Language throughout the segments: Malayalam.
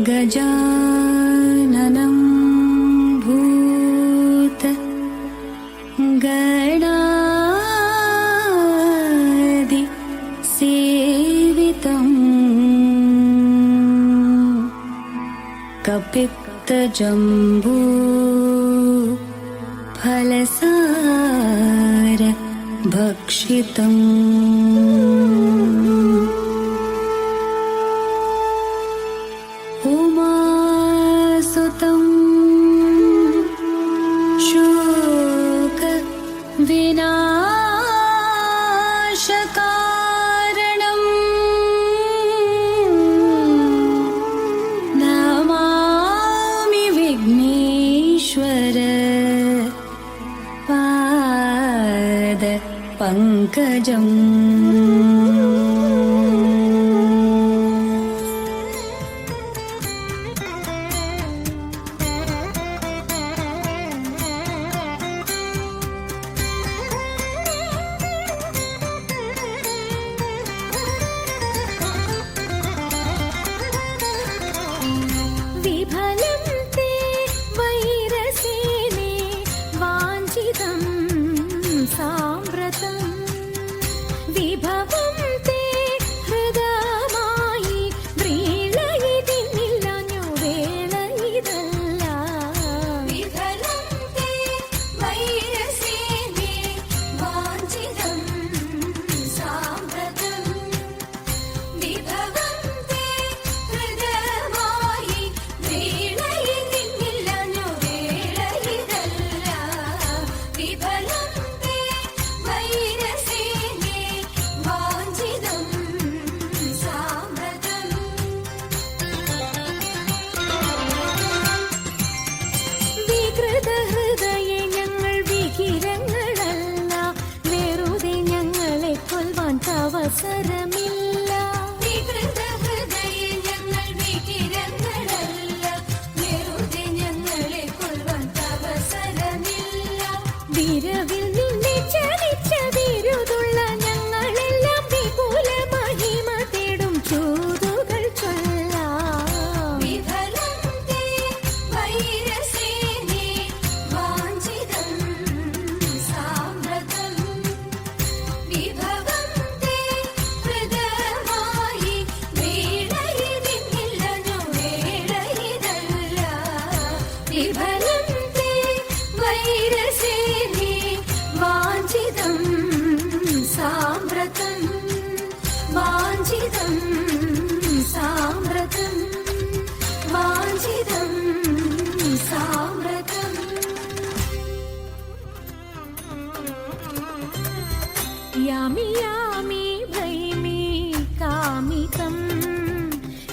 गजाननं भूत गणादि सेवितम् कपित्तजम्बू फलसार भक्षितम् उमासुतं शोक विनाशकारणम् नमामि विघ्नेश्वर पाद पंकजम्। അവസരമില്ല ഞങ്ങൾ വികിരങ്ങളല്ല വെറുതെ ഞങ്ങളെ കൊല്ലുവാൻ അവസരമില്ല വിരവിൽ നിന്നെ ചലിച്ച വിരുതുള്ള ഞങ്ങളെല്ലാം വിപുല മഹിമ തേടും ചൂതുകൾ ചൊല്ലാം വിഫലത്തെ വൈരസേനെ വാഞ്ചിതം സാമ്രതം വിഭവ यामि यामि भैमि कामितं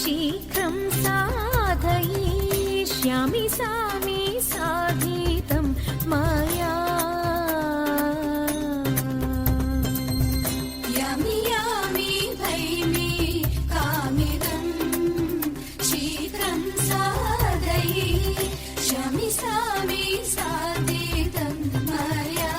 शीघ्रं साधयिष्यामि सामि साधितं मया यामि यामि भैमि कामितं शीघ्रं साधयिष्यामि सामि साधितं मया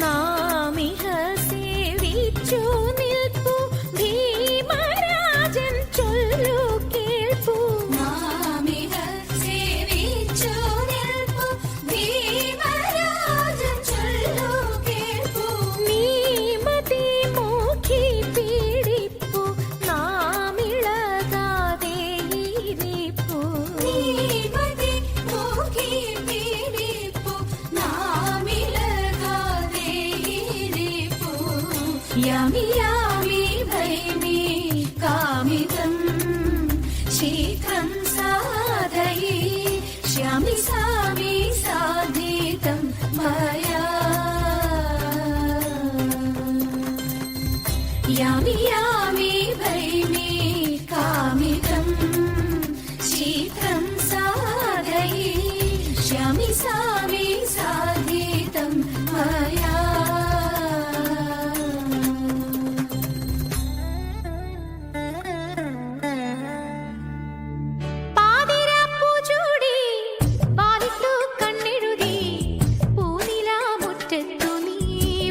നാമിഹ സേവിച്ചു നിൽപ്പു ഭീമരാജൻ ചൊല്ലു കേൾപ്പു നാമിഹ സേവിച്ചു നിൽപ്പു ഭീമരാജൻ ചൊല്ലു കേൾപ്പു നീമതി മോഖി പീഡിപ്പു നാമിളകാതെ ഇരിപ്പു നീമതി മോഖി പീഡിപ്പു यामि यामि भैमि कामितं शीघ्रं साधयिष्यामि सामि साधितं मया यामि यामि भैमि कामितं शीघ्रं साधयिष्यामि सामि साधितं मया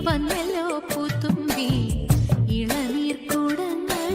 വന്നല്ലോ പൂത്തുമ്പി ഇളനീർ കൂടങ്ങൾ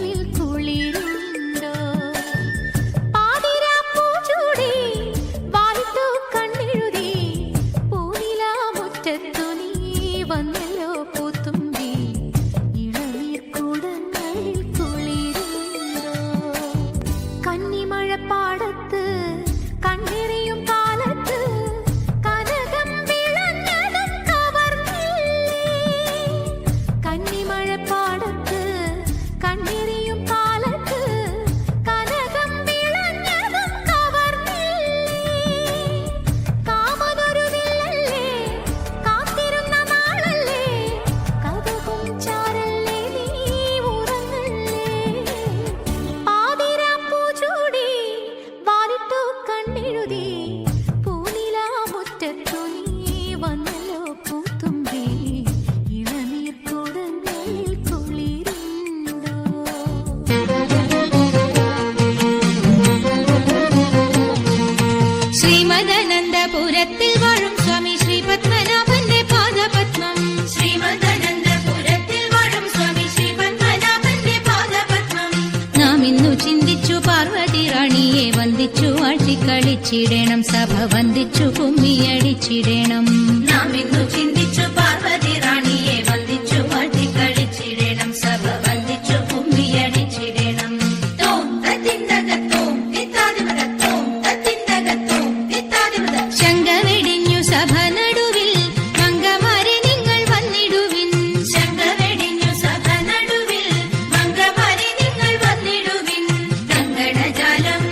വാട്ടിക്കളിച്ചിടണം, സഭ വന്ദിച്ചു കുമ്മിയടിച്ചിടണം. നാം ഇന്നു ചിന്തിച്ചു പാർവതി റാണിയെ വന്ദിച്ചു വാട്ടിക്കളിച്ചിടണം, സഭ വന്ദിച്ചു കുമ്മിയടിച്ചിടണം. തോം തത്തിന്തകത്തോം തിത്താതിമതത്തോം തത്തിന്തകത്തോം തിത്താതിമത. ശങ്ക വെടിഞ്ഞു സഭ നടുവിൽ മംഗമാരെ നിങ്ങൾ വന്നിടുവിൻ. ശങ്ക വെടിഞ്ഞു സഭ നടുവിൽ മംഗമാരെ നിങ്ങൾ വന്നിടുവിൻ. കങ്കണജാലം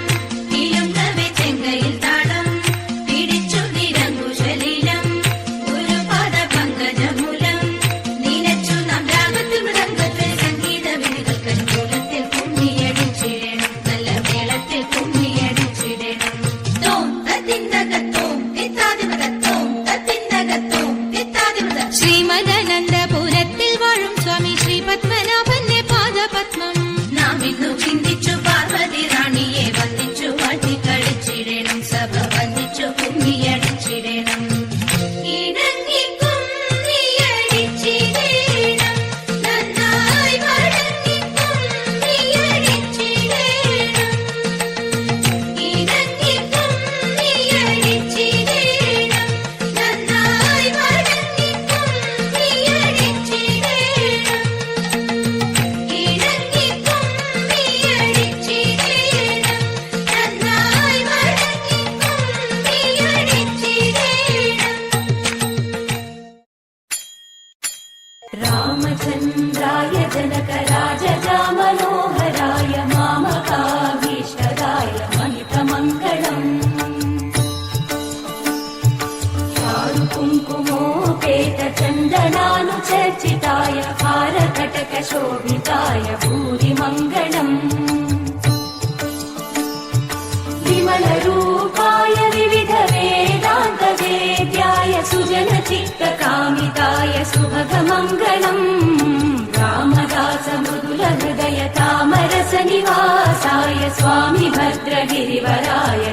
കിലുങ്ങവെ ചെങ്കയിൽ താളം പിടിച്ചു നിരങ്കുശലീലം ഗുരുപാദ പങ്കജമൂലം നീനച്ചു നാം രാഗത്തിൽ മൃദംഗത്തിൽ സംഗീത വിധികൾക്ക് മൂലത്തിൽ കുമ്മിയടിച്ചിടണം, നല്ല മേളത്തിൽ കുമ്മിയടിച്ചിടണം. തോം തത്തിന്തകത്തോം തിത്താതിമതത്തോം തത്തിന്തകത്തോം തിത്താതിമത. ശ്രീമദനന്ദപുരത്തിൽ വാഴും സ്വാമി ശ്രീ പത്മനാഭന്റെ പാദപത്മം. നാം ഇന്നു ചിന്തിച്ചു പാർവതി റാണിയെ വന്ദിച്ചു വാട്ടിക്കളിച്ചിടണം, സഭ വന്ദിച്ചു കുമ്മിയടിച്ചിടണം. ഇണങ്ങി കുമ്മിയടിച്ചിടണം, നന്നായി വഴങ്ങി കുമ്മിയടിച്ചിടണം. ഇണങ്ങി കുമ്മിയടിച്ചിടണം, നന്നായി വഴങ്ങി കുമ്മിയടിച്ചിടണം. ഇണങ്ങി കുമ്മിയടിച്ചിടണം, നന്നായി വഴങ്ങി കുമ്മിയടിച്ചിടണം. രാമചന്ദ്രായ ജനകരാജരാമനോഹരായ മാമകാഭീഷ്ടദായ മഹിതമംഗളം. चारुकुङ्कुमोपेत चन्दनानुचर्चिताय हारकटकशोभिताय भूरिमङ्गलम्. विमलरूपाय विविधवेदान्तवेद्याय सुजनचित्तकामिताय सुभगमङ्गलम्. रामदासमृदुलहृदय तामरसनिवासाय स्वामि भद्रगिरिवराय